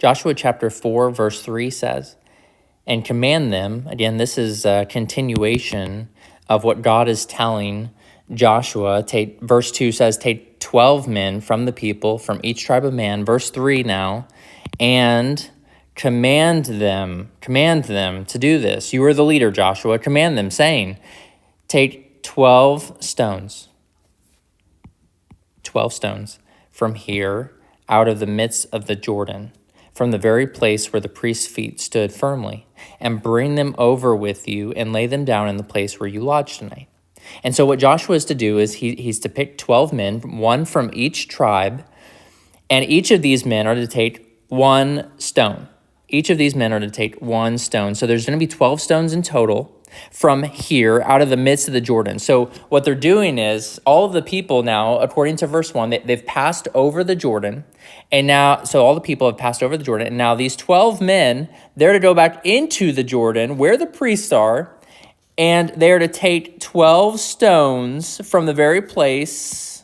Joshua chapter 4, verse 3 says, "And command them," again, this is a continuation of what God is telling Joshua. Verse 2 says, "Take 12 men from the people, from each tribe of man." Verse 3 now, "And command them to do this. You are the leader, Joshua. Command them, saying, take 12 stones from here out of the midst of the Jordan, from the very place where the priest's feet stood firmly, and bring them over with you and lay them down in the place where you lodge tonight." And so what Joshua is to do is he's to pick 12 men, one from each tribe, and each of these men are to take one stone. Each of these men are to take one stone. So there's going to be 12 stones in total from here out of the midst of the Jordan. So what they're doing is all of the people now, according to verse 1, they've passed over the Jordan. And now, so all the people have passed over the Jordan. And now these 12 men, they're to go back into the Jordan where the priests are. And they're to take 12 stones from the very place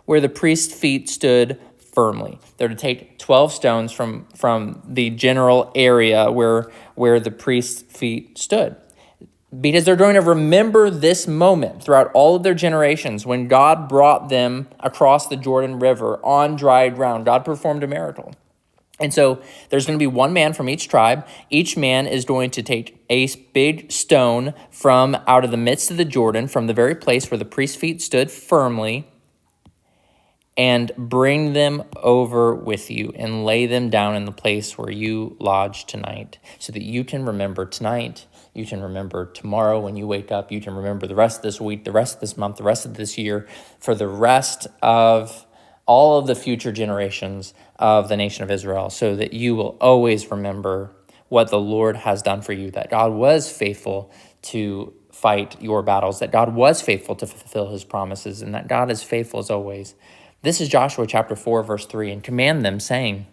where the priest's feet stood firmly. They're to take 12 stones from the general area where the priest's feet stood. Because they're going to remember this moment throughout all of their generations when God brought them across the Jordan River on dry ground. God performed a miracle. And so there's going to be one man from each tribe. Each man is going to take a big stone from out of the midst of the Jordan, from the very place where the priest's feet stood firmly, and bring them over with you and lay them down in the place where you lodge tonight, so that you can remember tonight, you can remember tomorrow when you wake up, you can remember the rest of this week, the rest of this month, the rest of this year, for the rest of all of the future generations of the nation of Israel, so that you will always remember what the Lord has done for you, that God was faithful to fight your battles, that God was faithful to fulfill his promises, and that God is faithful as always. This is Joshua chapter 4, verse 3, "And command them, saying,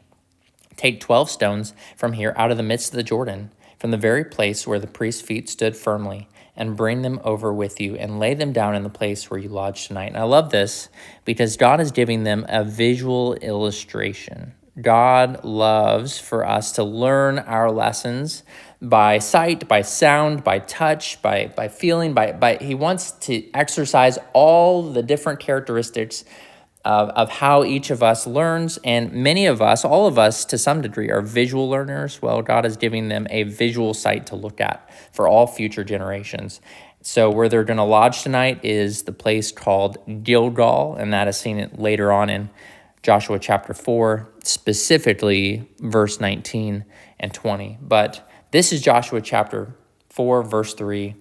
take 12 stones from here out of the midst of the Jordan, from the very place where the priest's feet stood firmly, and bring them over with you and lay them down in the place where you lodge tonight." And I love this because God is giving them a visual illustration. God loves for us to learn our lessons by sight, by sound, by touch, by feeling, he wants to exercise all the different characteristics of how each of us learns. And many of us, all of us to some degree, are visual learners. Well, God is giving them a visual sight to look at for all future generations. So where they're going to lodge tonight is the place called Gilgal, and that is seen later on in Joshua chapter 4, specifically verse 19 and 20. But this is Joshua chapter 4, verse 3.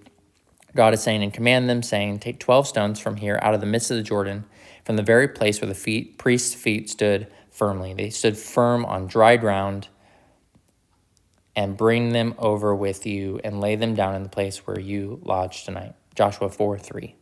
God is saying, "And command them, saying, take 12 stones from here out of the midst of the Jordan, from the very place where the priest's feet stood firmly." They stood firm on dry ground, "and bring them over with you and lay them down in the place where you lodge tonight." Joshua 4:3.